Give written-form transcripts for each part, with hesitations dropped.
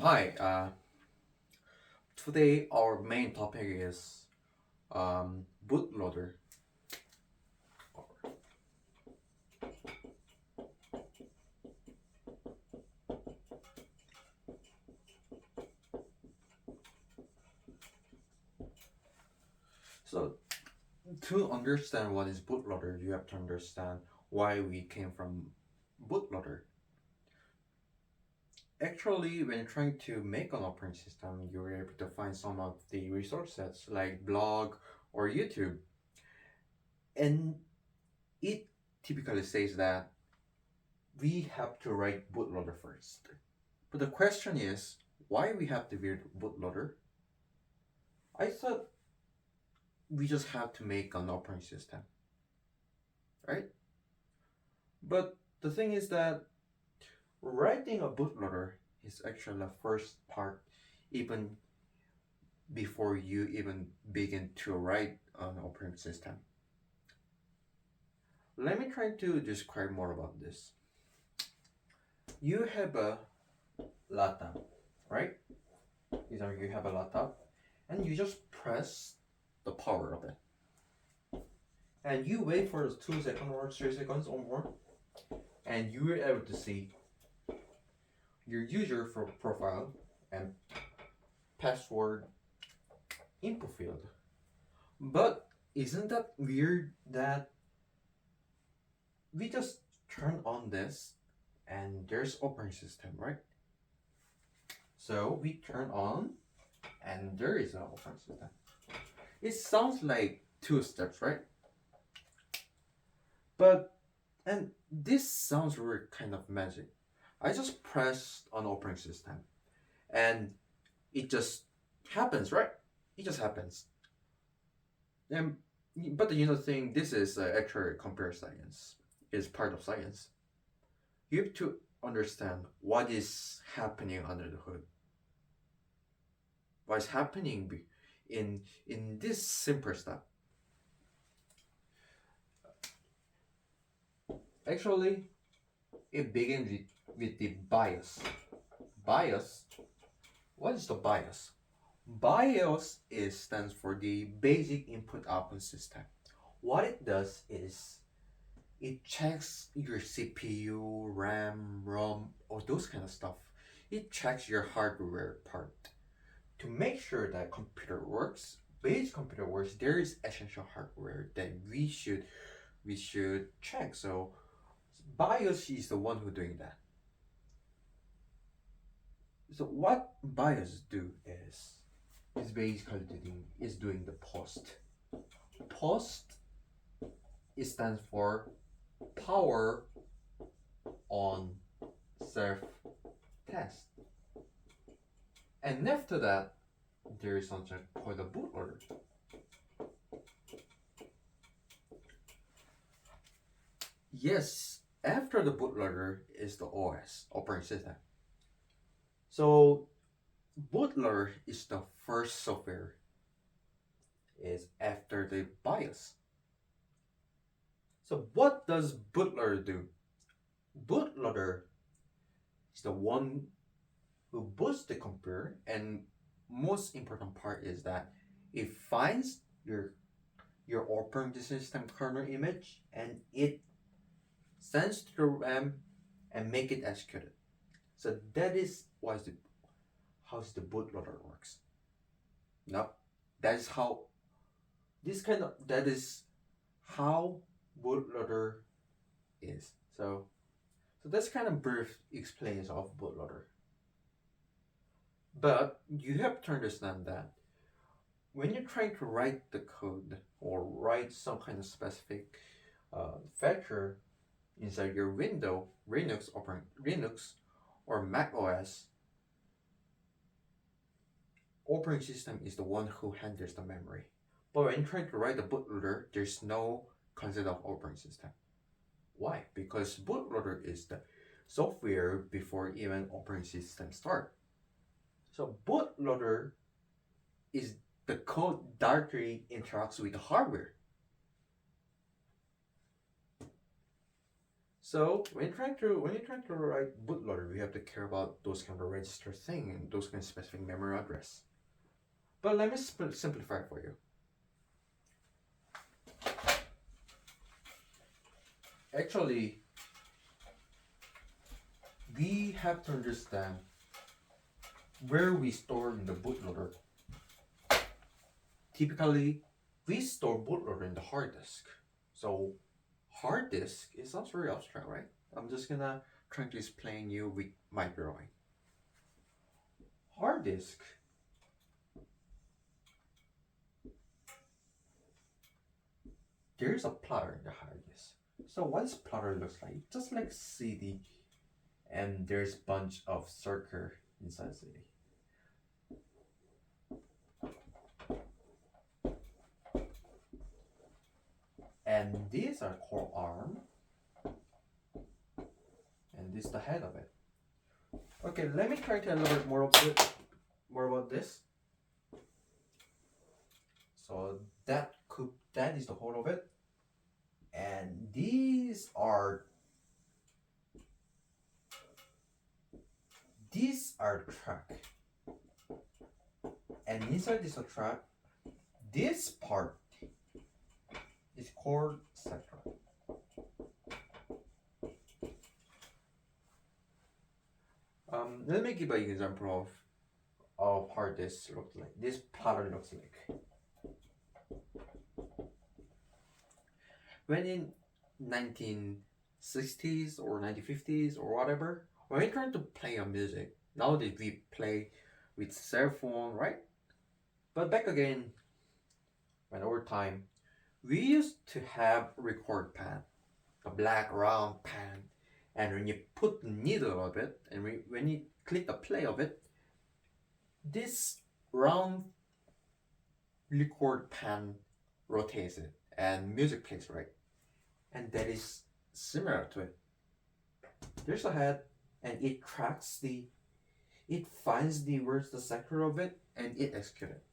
Hi. Today our main topic is bootloader. So to understand what is bootloader, you have to understand why we came from bootloader. Actually, when trying to make an operating system, you're able to find some of the resources like blog or YouTube, and it typically says that we have to write bootloader first. But the question is, why we have to build bootloader? I thought we just have to make an operating system, right? But the thing is that writing a bootloader is actually the first part, even before you even begin to write an operating system. Let me try to describe more about this. You have a laptop, right? Either you have a laptop and you just press the power of it. And you wait for 2 seconds or 3 seconds or more, and you are able to see your user for profile and password input field. But isn't that weird that we just turn on this and there's operating system, right? So we turn on and there is an operating system. It sounds like 2 steps, right? But and this sounds really kind of magic. I just pressed on operating system and it just happens, right? It just happens. And but you know the thing, this is actually computer science. It's part of science. You have to understand what is happening under the hood. What is happening in this simple step. Actually, it begins with the BIOS. BIOS. What is the BIOS? BIOS stands for the basic input output system. What it does is it checks your CPU, RAM, ROM, or those kind of stuff. It checks your hardware part to make sure that computer works. Base computer works. There is essential hardware that we should check. So BIOS is the one who doing that. So what BIOS do is basically doing the post. Post it stands for power on self test. And after that, there is something called a bootloader. Yes, after the bootloader is the OS, operating system. So bootloader is the first software is after the BIOS. So what does bootloader do? Bootloader is the one who boosts the computer, and most important part is that it finds your operating system kernel image and it sends to the RAM and make it executed. So that is how the bootloader works. No, that is how that is how bootloader is. So that's kind of brief explains of bootloader. But you have to understand that when you're trying to write the code or write some kind of specific feature inside your Linux or Mac OS, operating system is the one who handles the memory. But when trying to write a bootloader, there's no concept of operating system. Why? Because bootloader is the software before even operating system start. So bootloader is the code directly interacts with the hardware. So when you're trying to write bootloader, we have to care about those kind of register thing and those kind of specific memory address. But let me simplify for you. Actually, we have to understand where we store in the bootloader. Typically, we store bootloader in the hard disk. So hard disk, it sounds very abstract, right? I'm just gonna try to explain you with my drawing. Hard disk, there's a plotter in the hard disk. So what this plotter looks like? Just like CD, and there's bunch of circuit inside CD. And these are core arm, and this is the head of it. Okay, let me try to elaborate more about this. So that is the whole of it, and these are track, and inside this track, this part is called sector. Let me give an example of how this looks like. This pattern looks like. When in 1960s or 1950s or whatever, when we trying to play a music, nowadays we play with cell phone, right? But back again, when over time, we used to have record pan, a black round pan, and when you put the needle of it, and when you click the play of it, this round record pan rotates it, and music plays, right? And that is similar to it. There's a head, and it finds the words, the sector of it, and it executes it.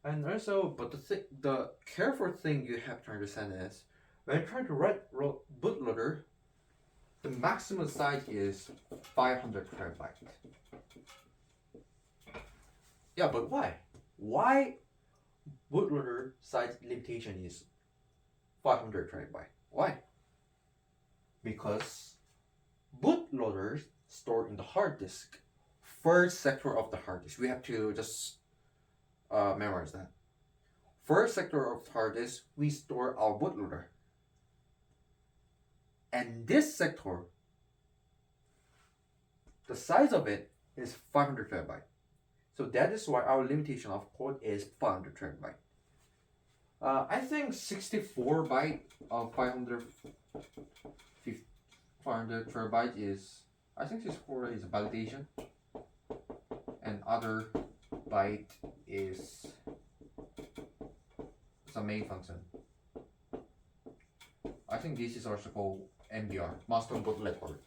And also, but the careful thing you have to understand is, when you're trying to write bootloader, the maximum size is 500 terabyte. Yeah, but why? Why bootloader size limitation is 500 terabyte? Why? Because bootloaders store in the hard disk, first sector of the hard disk. We have to just memorize that. First sector of the hard disk, we store our bootloader. And this sector, the size of it is 500 terabyte. So that is why our limitation of code is 500 terabyte. I think 64 byte of 500 terabyte is, I think 64 is a validation, and other byte is the main function. I think this is also called MBR, master bootlet word.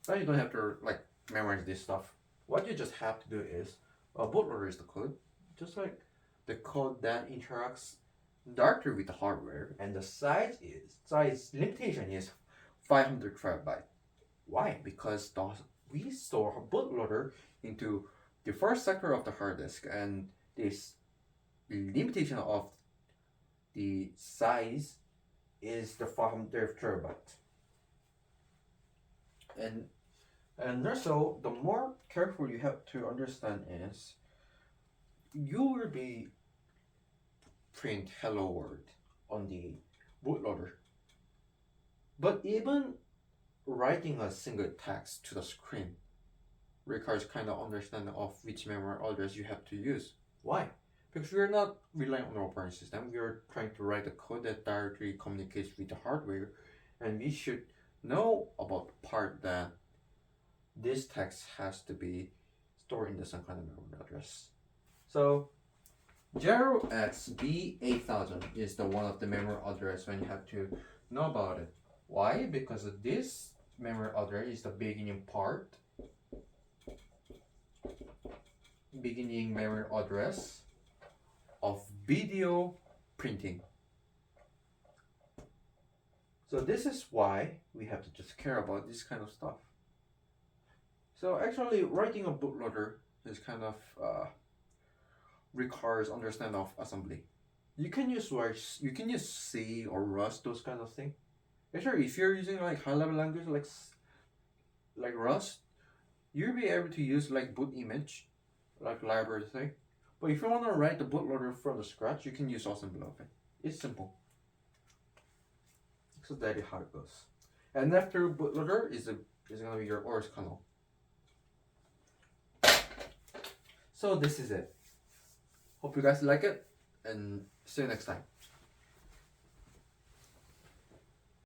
So you don't have to like memorize this stuff. What you just have to do is, bootloader is the code, just like the code that interacts directly with the hardware, and the size limitation is 500 terabyte. Why? Because we store a bootloader into the first sector of the hard disk, and this limitation of the size is the 500 terabyte. And also, the more careful you have to understand is, you will be print hello world on the bootloader, but even writing a single text to the screen requires kind of understanding of which memory address you have to use. Why? Because we're not relying on the operating system. We are trying to write a code that directly communicates with the hardware, and we should know about the part that this text has to be stored in the some kind of memory address. So 0xb8000 is the one of the memory address when you have to know about it. Why? Because this memory address is the beginning memory address of video printing. So this is why we have to just care about this kind of stuff. So actually, writing a bootloader is kind of requires understanding of assembly. You can use you can use C or Rust, those kind of thing. Actually, if you're using like high level language like Rust, you'll be able to use like boot image, like library thing. But if you want to write the bootloader from the scratch, you can use assembly. Okay, it's simple. So that is how it goes. And after bootloader is gonna be your OS kernel. So this is it. Hope you guys like it, and see you next time.